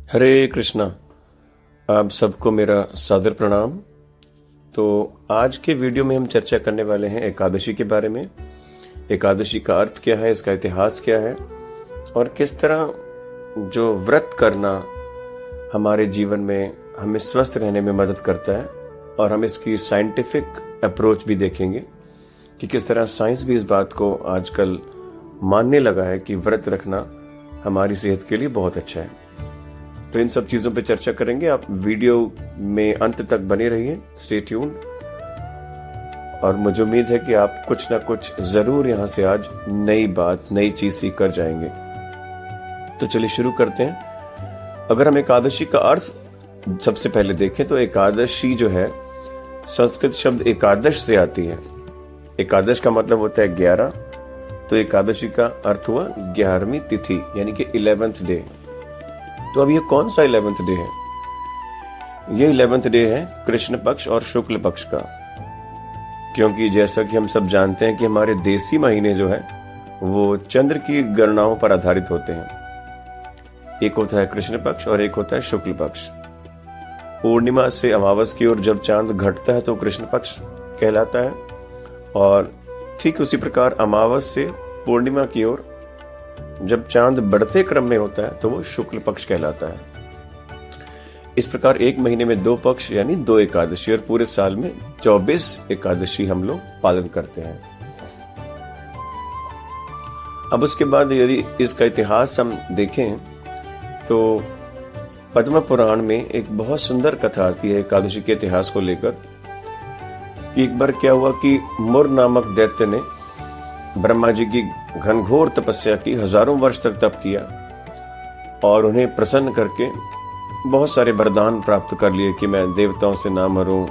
हरे कृष्णा। आप सबको मेरा सादर प्रणाम। तो आज के वीडियो में हम चर्चा करने वाले हैं एकादशी के बारे में। एकादशी का अर्थ क्या है, इसका इतिहास क्या है और किस तरह जो व्रत करना हमारे जीवन में हमें स्वस्थ रहने में मदद करता है। और हम इसकी साइंटिफिक अप्रोच भी देखेंगे कि किस तरह साइंस भी इस बात को आजकल मानने लगा है कि व्रत रखना हमारी सेहत के लिए बहुत अच्छा है। तो इन सब चीज़ों पे चर्चा करेंगे। आप वीडियो में अंत तक बने रहिए, स्टे ट्यून्ड। और मुझे उम्मीद है कि आप कुछ ना कुछ ज़रूर यहाँ से आज नई बात, नई चीज़ सीख कर जाएंगे। तो चलिए शुरू करते हैं। अगर हम एकादशी का अर्थ सबसे पहले देखें तो एकादशी जो है संस्कृत शब्द एकादश से आती है। एकादश का मतलब होता है 11, तो एकादशी का अर्थ हुआ 11वीं तिथि यानी कि 11th डे। तो अब ये कौन सा 11th डे है? ये 11th डे है कृष्ण पक्ष और शुक्ल पक्ष का, क्योंकि जैसा कि हम सब जानते हैं कि हमारे देसी महीने जो है वो चंद्र की गणनाओं पर आधारित होते हैं। एक होता है कृष्ण पक्ष और एक होता है शुक्ल पक्ष। पूर्णिमा से अमावस की ओर जब चांद घटता है तो कृष्ण पक्ष कहलाता है, और ठीक उसी प्रकार अमावस से पूर्णिमा की ओर जब चांद बढ़ते क्रम में होता है तो वो शुक्ल पक्ष कहलाता है। इस प्रकार एक महीने में 2 पक्ष यानी 2 एकादशी, और पूरे साल में 24 एकादशी हम लोग पालन करते हैं। अब उसके बाद यदि इसका इतिहास हम देखें तो पद्म पुराण में एक बहुत सुंदर कथा आती है एकादशी के इतिहास को लेकर कि एक बार क्या हुआ कि मुर नामक दैत्य ने ब्रह्मा जी की घनघोर तपस्या की, हजारों वर्ष तक तप किया और उन्हें प्रसन्न करके बहुत सारे वरदान प्राप्त कर लिए कि मैं देवताओं से ना मरूं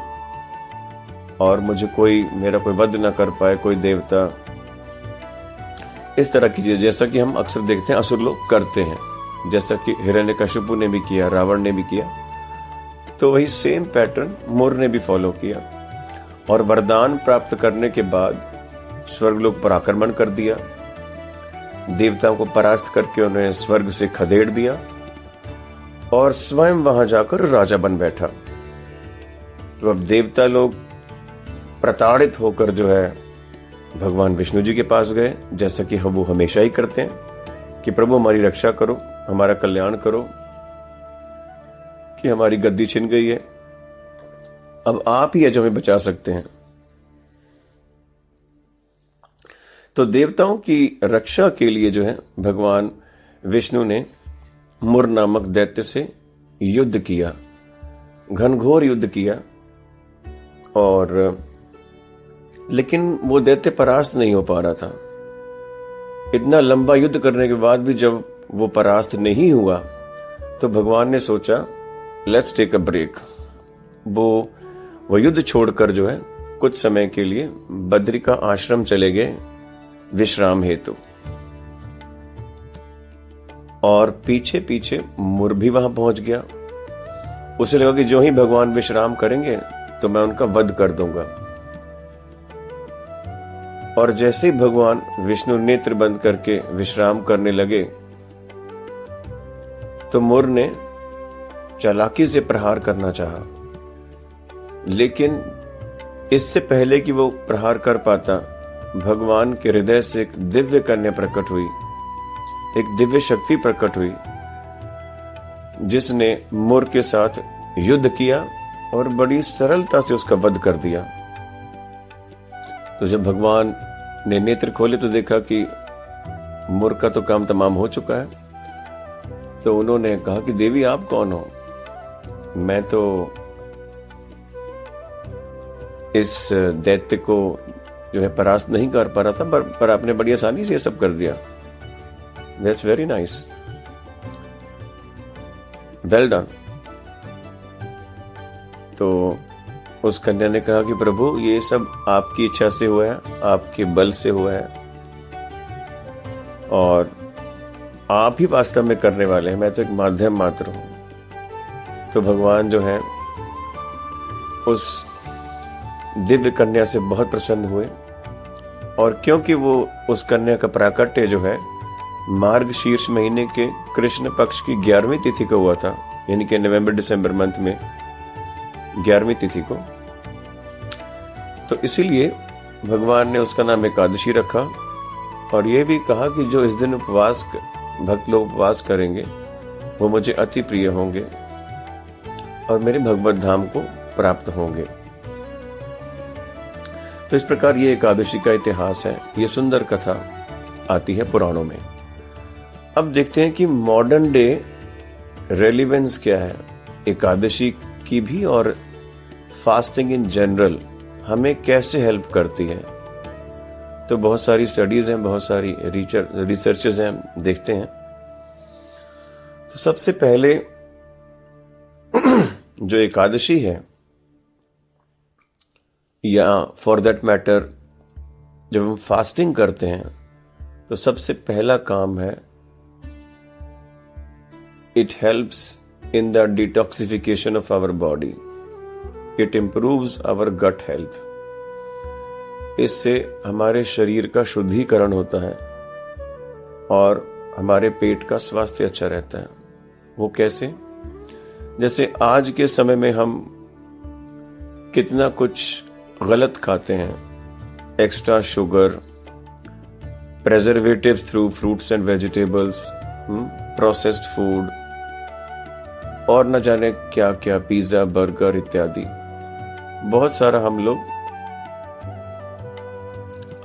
और मुझे मेरा कोई वध ना कर पाए, कोई देवता। इस तरह की चीजें जैसा कि हम अक्सर देखते हैं असुर लोग करते हैं, जैसा कि हिरण्यकशिपु ने भी किया, रावण ने भी किया। तो वही सेम पैटर्न मुर ने भी फॉलो किया और वरदान प्राप्त करने के बाद स्वर्गलोक पर आक्रमण कर दिया। देवताओं को परास्त करके उन्हें स्वर्ग से खदेड़ दिया और स्वयं वहां जाकर राजा बन बैठा। तो अब देवता लोग प्रताड़ित होकर जो है भगवान विष्णु जी के पास गए, जैसा कि वो हमेशा ही करते हैं कि प्रभु हमारी रक्षा करो, हमारा कल्याण करो कि हमारी गद्दी छिन गई है, अब आप ही है जो हमें बचा सकते हैं। तो देवताओं की रक्षा के लिए जो है भगवान विष्णु ने मुर नामक दैत्य से युद्ध किया, घनघोर युद्ध किया। और लेकिन वो दैत्य परास्त नहीं हो पा रहा था। इतना लंबा युद्ध करने के बाद भी जब वो परास्त नहीं हुआ तो भगवान ने सोचा लेट्स टेक अ ब्रेक। वो युद्ध छोड़कर जो है कुछ समय के लिए बद्री का आश्रम चले गए विश्राम हेतु। और पीछे पीछे मुर भी वहां पहुंच गया। उसे लगा कि जो ही भगवान विश्राम करेंगे तो मैं उनका वध कर दूंगा। और जैसे ही भगवान विष्णु नेत्र बंद करके विश्राम करने लगे तो मुर ने चालाकी से प्रहार करना चाहा, लेकिन इससे पहले कि वो प्रहार कर पाता भगवान के हृदय से एक दिव्य कन्या प्रकट हुई, एक दिव्य शक्ति प्रकट हुई जिसने मुर के साथ युद्ध किया और बड़ी सरलता से उसका वध कर दिया। तो जब भगवान ने नेत्र खोले तो देखा कि मुर का तो काम तमाम हो चुका है। तो उन्होंने कहा कि देवी आप कौन हो? मैं तो इस दैत्य को जो है परास्त नहीं कर पा रहा था, पर आपने बड़ी आसानी से ये सब कर दिया। That's very nice, well done. तो उस कन्या ने कहा कि प्रभु ये सब आपकी इच्छा से हुआ है, आपके बल से हुआ है और आप ही वास्तव में करने वाले हैं, मैं तो एक माध्यम मात्र हूं। तो भगवान जो है उस दिव्य कन्या से बहुत प्रसन्न हुए, और क्योंकि वो उस कन्या का प्राकट्य जो है मार्गशीर्ष महीने के कृष्ण पक्ष की 11वीं तिथि को हुआ था, यानी कि नवंबर दिसंबर मंथ में 11वीं तिथि को। तो इसीलिए भगवान ने उसका नाम एकादशी रखा और ये भी कहा कि जो इस दिन भक्त लोग उपवास करेंगे वो मुझे अति प्रिय होंगे और मेरे भगवत धाम को प्राप्त होंगे। तो इस प्रकार ये एकादशी का इतिहास है। ये सुंदर कथा आती है पुराणों में। अब देखते हैं कि मॉडर्न डे रेलिवेंस क्या है एकादशी की भी और फास्टिंग इन जनरल हमें कैसे हेल्प करती है। तो बहुत सारी स्टडीज हैं, बहुत सारी रिसर्चेस हैं, देखते हैं। तो सबसे पहले जो एकादशी है, या फॉर दैट मैटर जब हम फास्टिंग करते हैं, तो सबसे पहला काम है it helps in the detoxification of our body, it improves our gut health. इससे हमारे शरीर का शुद्धिकरण होता है और हमारे पेट का स्वास्थ्य अच्छा रहता है। वो कैसे? जैसे आज के समय में हम कितना कुछ गलत खाते हैं, extra sugar, preservatives through fruits and vegetables, processed food और न जाने क्या क्या, पिज्जा, बर्गर इत्यादि। बहुत सारा हम लोग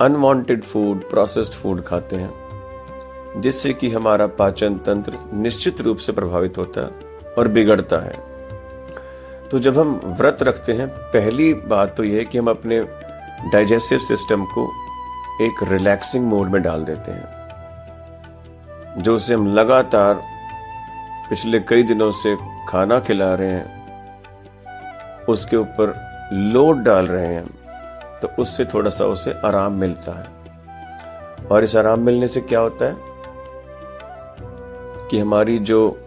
अनवांटेड फूड, प्रोसेस्ड फूड खाते हैं, जिससे कि हमारा पाचन तंत्र निश्चित रूप से प्रभावित होता है और बिगड़ता है। तो जब हम व्रत रखते हैं, पहली बात तो यह है कि हम अपने डाइजेस्टिव सिस्टम को एक रिलैक्सिंग मोड में डाल देते हैं, जो उसे हम लगातार पिछले कई दिनों से खाना खिला रहे हैं, उसके ऊपर लोड डाल रहे हैं, तो उससे थोड़ा सा उसे आराम मिलता है। और इस आराम मिलने से क्या होता है कि हमारी जो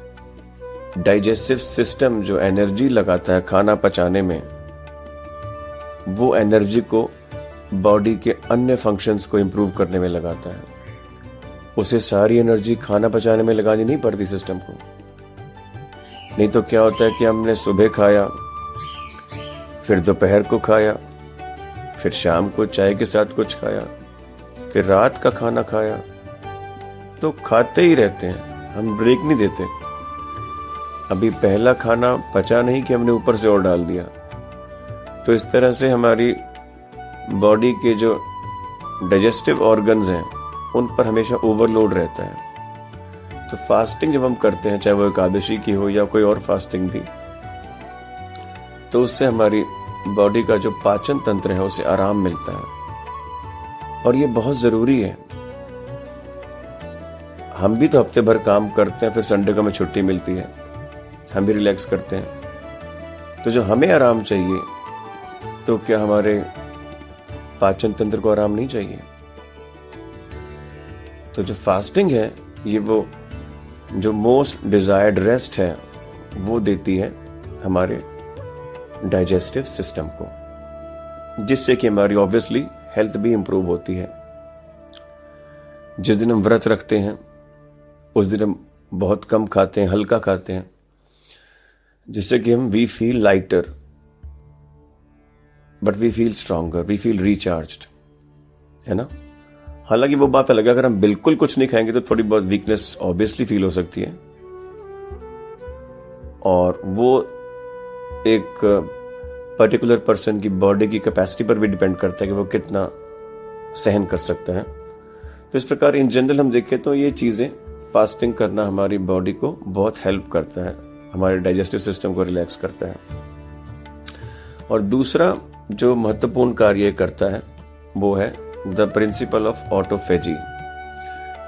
डाइजेस्टिव सिस्टम जो एनर्जी लगाता है खाना पचाने में, वो एनर्जी को बॉडी के अन्य फंक्शंस को इंप्रूव करने में लगाता है। उसे सारी एनर्जी खाना पचाने में लगानी नहीं पड़ती सिस्टम को। नहीं तो क्या होता है कि हमने सुबह खाया, फिर दोपहर को खाया, फिर शाम को चाय के साथ कुछ खाया, फिर रात का खाना खाया, तो खाते ही रहते हैं, हम ब्रेक नहीं देते। अभी पहला खाना पचा नहीं कि हमने ऊपर से और डाल दिया। तो इस तरह से हमारी बॉडी के जो डाइजेस्टिव ऑर्गन्स हैं उन पर हमेशा ओवरलोड रहता है। तो फास्टिंग जब हम करते हैं, चाहे वो एकादशी की हो या कोई और फास्टिंग भी, तो उससे हमारी बॉडी का जो पाचन तंत्र है उसे आराम मिलता है और ये बहुत जरूरी है। हम भी तो हफ्ते भर काम करते हैं, फिर संडे को हमें छुट्टी मिलती है, हम भी रिलैक्स करते हैं। तो जो हमें आराम चाहिए, तो क्या हमारे पाचन तंत्र को आराम नहीं चाहिए? तो जो फास्टिंग है, ये वो जो मोस्ट डिजायर्ड रेस्ट है वो देती है हमारे डाइजेस्टिव सिस्टम को, जिससे कि हमारी ऑब्वियसली हेल्थ भी इंप्रूव होती है। जिस दिन हम व्रत रखते हैं उस दिन हम बहुत कम खाते हैं, हल्का खाते हैं, जिससे कि we feel lighter but we feel stronger, we feel recharged, है ना। हालांकि वो बात अलग है, अगर हम बिल्कुल कुछ नहीं खाएंगे तो थोड़ी बहुत वीकनेस ऑब्वियसली फील हो सकती है, और वो एक पर्टिकुलर पर्सन की बॉडी की कैपेसिटी पर भी डिपेंड करता है कि वो कितना सहन कर सकता है। तो इस प्रकार इन जनरल हम देखें तो ये चीजें, फास्टिंग करना हमारी बॉडी को बहुत हेल्प करता है, हमारे डाइजेस्टिव सिस्टम को रिलैक्स करता है। और दूसरा जो महत्वपूर्ण कार्य करता है वो है द प्रिंसिपल ऑफ ऑटोफेजी।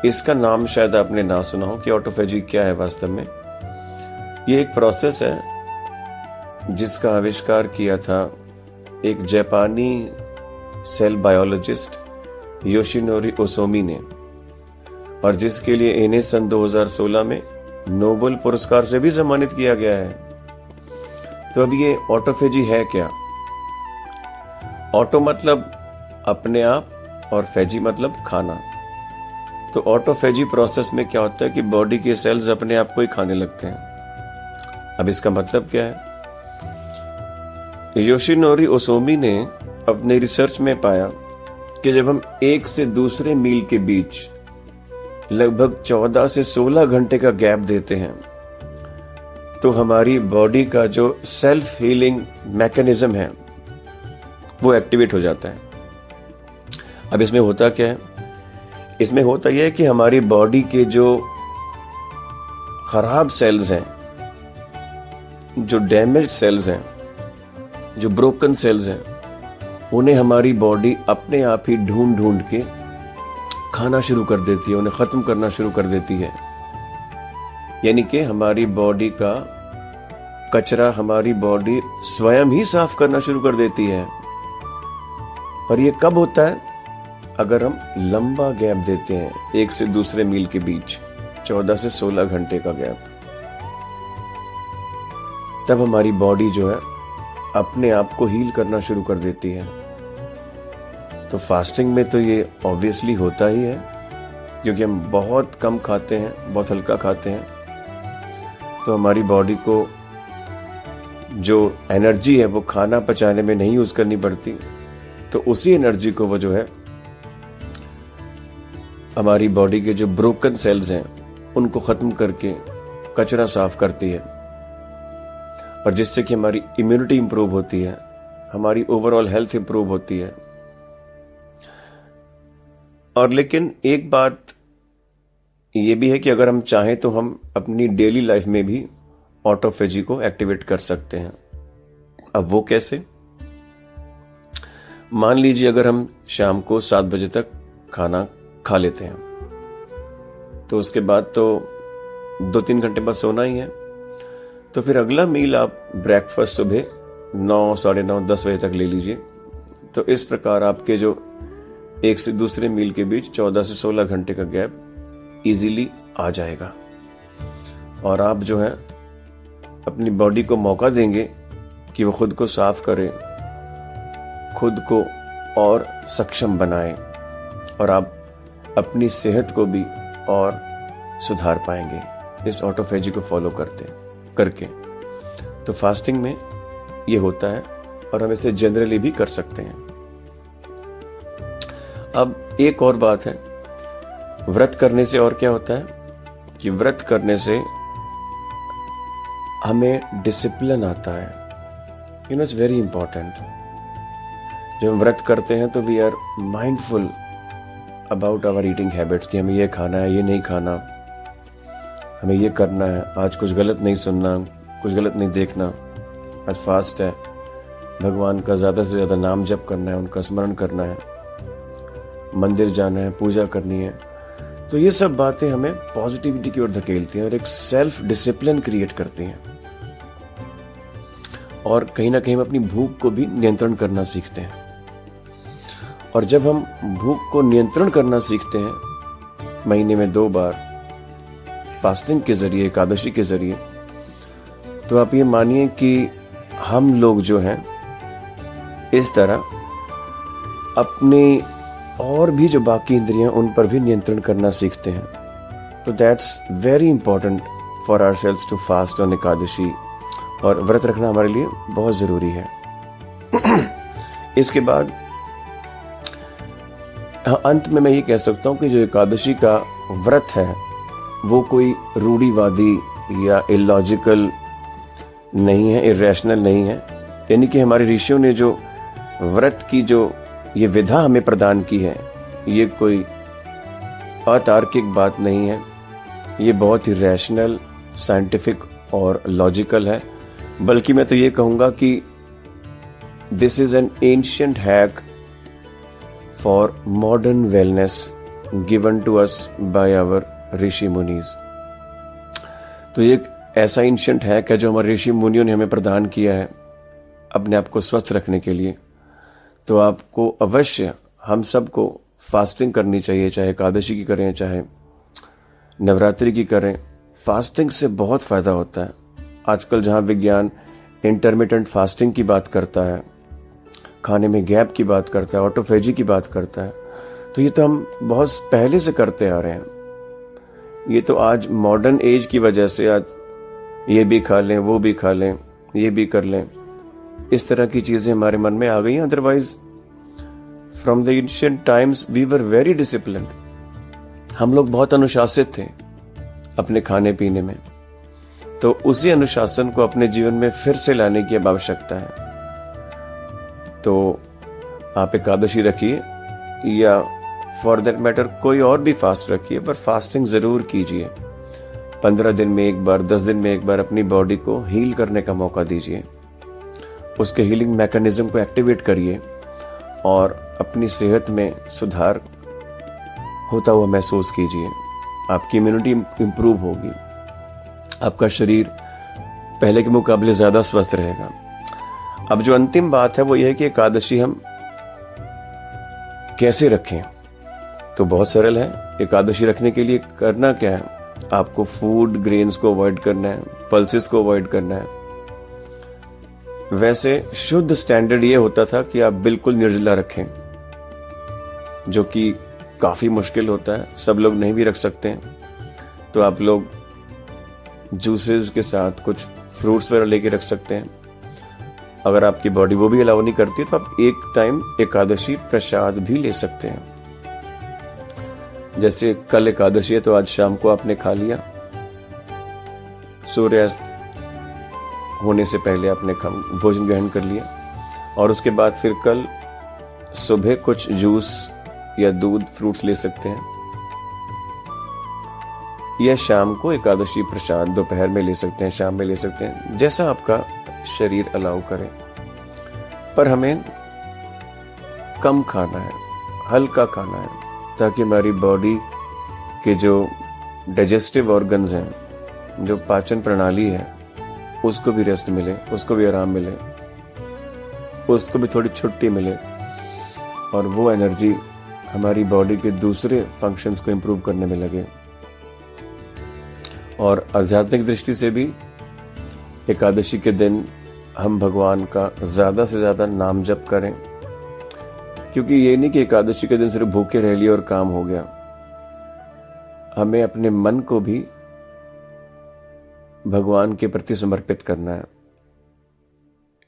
इसका नाम शायद आपने ना सुना हो कि ऑटोफेजी क्या है। वास्तव में ये एक प्रोसेस है जिसका आविष्कार किया था एक जापानी सेल बायोलॉजिस्ट योशिनोरी ओसोमी ने, और जिसके लिए इन्हें सन 2016 में नोबेल पुरस्कार से भी सम्मानित किया गया है। तो अब ये ऑटोफेजी है क्या? ऑटो मतलब अपने आप और फेजी मतलब खाना। तो ऑटोफेजी प्रोसेस में क्या होता है कि बॉडी के सेल्स अपने आप को ही खाने लगते हैं। अब इसका मतलब क्या है? योशिनोरी ओसोमी ने अपने रिसर्च में पाया कि जब हम एक से दूसरे मील के बीच लगभग 14 से 16 घंटे का गैप देते हैं तो हमारी बॉडी का जो सेल्फ हीलिंग मैकेनिज्म है वो एक्टिवेट हो जाता है। अब इसमें होता क्या है? इसमें होता यह है कि हमारी बॉडी के जो खराब सेल्स हैं, जो डैमेज सेल्स हैं, जो ब्रोकन सेल्स हैं, उन्हें हमारी बॉडी अपने आप ही ढूंढ ढूंढ के खाना शुरू कर देती है, उन्हें खत्म करना शुरू कर देती है। यानी कि हमारी बॉडी का कचरा हमारी बॉडी स्वयं ही साफ करना शुरू कर देती है। पर यह कब होता है? अगर हम लंबा गैप देते हैं, एक से दूसरे मील के बीच 14 से 16 घंटे का गैप, तब हमारी बॉडी जो है अपने आप को हील करना शुरू कर देती है। तो फास्टिंग में तो ये ऑब्वियसली होता ही है, क्योंकि हम बहुत कम खाते हैं, बहुत हल्का खाते हैं, तो हमारी बॉडी को जो एनर्जी है वो खाना पचाने में नहीं यूज करनी पड़ती, तो उसी एनर्जी को वो जो है हमारी बॉडी के जो ब्रोकन सेल्स हैं उनको खत्म करके कचरा साफ करती है, और जिससे कि हमारी इम्यूनिटी इंप्रूव होती है, हमारी ओवरऑल हेल्थ इंप्रूव होती है। और लेकिन एक बात ये भी है कि अगर हम चाहें तो हम अपनी डेली लाइफ में भी ऑटोफेजी को एक्टिवेट कर सकते हैं। अब वो कैसे? मान लीजिए अगर हम शाम को 7 बजे तक खाना खा लेते हैं, तो उसके बाद तो 2-3 घंटे बाद सोना ही है, तो फिर अगला मील आप ब्रेकफास्ट सुबह 9, साढ़े 9, 10 बजे तक ले लीजिए। तो इस प्रकार आपके जो एक से दूसरे मील के बीच 14 से 16 घंटे का गैप इजीली आ जाएगा, और आप जो है अपनी बॉडी को मौका देंगे कि वो खुद को साफ करे, खुद को और सक्षम बनाए, और आप अपनी सेहत को भी और सुधार पाएंगे इस ऑटोफेजी को फॉलो करके। तो फास्टिंग में ये होता है, और हम इसे जनरली भी कर सकते हैं। अब एक और बात है, व्रत करने से और क्या होता है कि व्रत करने से हमें डिसिप्लिन आता है। You know, it's very important. जब हम व्रत करते हैं तो we are mindful about our eating habits, कि हमें ये खाना है, ये नहीं खाना, हमें ये करना है, आज कुछ गलत नहीं सुनना, कुछ गलत नहीं देखना, आज फास्ट है, भगवान का ज़्यादा से ज़्यादा नाम जप करना है, उनका स्मरण करना है, मंदिर जाना है, पूजा करनी है। तो ये सब बातें हमें पॉजिटिविटी की ओर धकेलती हैं और एक सेल्फ डिसिप्लिन क्रिएट करती हैं, और कहीं ना कहीं हम अपनी भूख को भी नियंत्रण करना सीखते हैं। और जब हम भूख को नियंत्रण करना सीखते हैं महीने में 2 बार फास्टिंग के जरिए, एकादशी के जरिए, तो आप ये मानिए कि हम लोग जो हैं इस तरह अपनी और भी जो बाकी इंद्रियां उन पर भी नियंत्रण करना सीखते हैं। तो that's very important for ourselves to fast on Ekadashi, और व्रत रखना हमारे लिए बहुत जरूरी है। इसके बाद अंत में मैं ये कह सकता हूं कि जो एकादशी का व्रत है वो कोई रूढ़िवादी या इलॉजिकल नहीं है, इरेशनल नहीं है। यानी कि हमारे ऋषियों ने जो व्रत की जो ये विधा हमें प्रदान की है, ये कोई अतार्किक बात नहीं है, ये बहुत ही रैशनल, साइंटिफिक और लॉजिकल है। बल्कि मैं तो ये कहूंगा कि this is an ancient hack for modern wellness given to us by our rishi munis. तो ये एक ऐसा एंशिएंट हैक है जो हमारे ऋषि मुनियों ने हमें प्रदान किया है अपने आप को स्वस्थ रखने के लिए। तो आपको अवश्य, हम सबको फास्टिंग करनी चाहिए, चाहे एकादशी की करें, चाहे नवरात्रि की करें। फास्टिंग से बहुत फायदा होता है। आजकल जहां विज्ञान इंटरमिटेंट फास्टिंग की बात करता है, खाने में गैप की बात करता है, ऑटोफेजी की बात करता है, तो ये तो हम बहुत पहले से करते आ रहे हैं। ये तो आज मॉडर्न एज की वजह से, आज ये भी खा लें, वो भी खा लें, ये भी कर लें, इस तरह की चीजें हमारे मन में आ गई हैं। Otherwise from the ancient times we were very disciplined. हम लोग बहुत अनुशासित थे अपने खाने पीने में। तो उसी अनुशासन को अपने जीवन में फिर से लाने की अब आवश्यकता है। तो आप एकादशी रखिए या फॉर दैट मैटर कोई और भी फास्ट रखिए, पर फास्टिंग जरूर कीजिए। 15 दिन में एक बार, 10 दिन में एक बार अपनी बॉडी को हील करने का मौका दीजिए। उसके हीलिंग मैकेनिज्म को एक्टिवेट करिए और अपनी सेहत में सुधार होता हुआ महसूस कीजिए। आपकी इम्यूनिटी इंप्रूव होगी, आपका शरीर पहले के मुकाबले ज्यादा स्वस्थ रहेगा। अब जो अंतिम बात है वो यह है कि एकादशी हम कैसे रखें। तो बहुत सरल है। एकादशी रखने के लिए करना क्या है, आपको फूड ग्रेन्स को अवॉइड करना है, पल्सेस को अवॉइड करना है। वैसे शुद्ध स्टैंडर्ड ये होता था कि आप बिल्कुल निर्जला रखें, जो कि काफी मुश्किल होता है, सब लोग नहीं भी रख सकते हैं। तो आप लोग जूसेस के साथ कुछ फ्रूट्स वगैरह लेके रख सकते हैं। अगर आपकी बॉडी वो भी अलाउ नहीं करती तो आप एक टाइम एकादशी प्रसाद भी ले सकते हैं। जैसे कल एकादशी है तो आज शाम को आपने खा लिया, सूर्यास्त होने से पहले आपने भोजन ग्रहण कर लिया, और उसके बाद फिर कल सुबह कुछ जूस या दूध फ्रूट्स ले सकते हैं, या शाम को एकादशी प्रसाद दोपहर में ले सकते हैं, शाम में ले सकते हैं, जैसा आपका शरीर अलाउ करे। पर हमें कम खाना है, हल्का खाना है, ताकि हमारी बॉडी के जो डाइजेस्टिव ऑर्गन्स हैं, जो पाचन प्रणाली है, उसको भी रेस्ट मिले, उसको भी आराम मिले, उसको भी थोड़ी छुट्टी मिले, और वो एनर्जी हमारी बॉडी के दूसरे फंक्शंस को इंप्रूव करने में लगे। और आध्यात्मिक दृष्टि से भी एकादशी के दिन हम भगवान का ज्यादा से ज्यादा नाम जप करें, क्योंकि ये नहीं कि एकादशी के दिन सिर्फ भूखे रह लिए और काम हो गया। हमें अपने मन को भी भगवान के प्रति समर्पित करना है।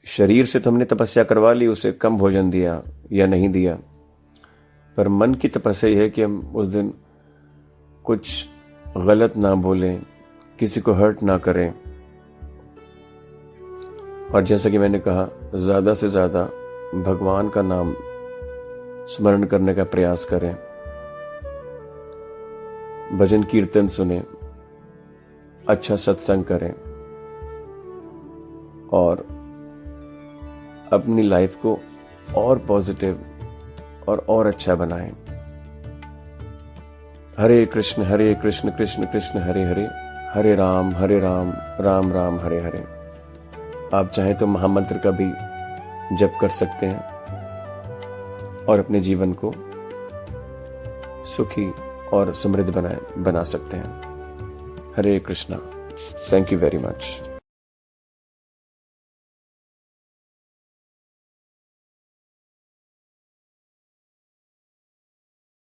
शरीर से तो हमने तपस्या करवा ली, उसे कम भोजन दिया या नहीं दिया, पर मन की तपस्या यह है कि हम उस दिन कुछ गलत ना बोलें, किसी को हर्ट ना करें, और जैसा कि मैंने कहा, ज्यादा से ज्यादा भगवान का नाम स्मरण करने का प्रयास करें, भजन कीर्तन सुने, अच्छा सत्संग करें, और अपनी लाइफ को और पॉजिटिव और अच्छा बनाएं। हरे कृष्ण कृष्ण कृष्ण हरे हरे, हरे राम राम राम हरे हरे। आप चाहें तो महामंत्र का भी जप कर सकते हैं और अपने जीवन को सुखी और समृद्ध बना सकते हैं। Hare Krishna. Thank you very much.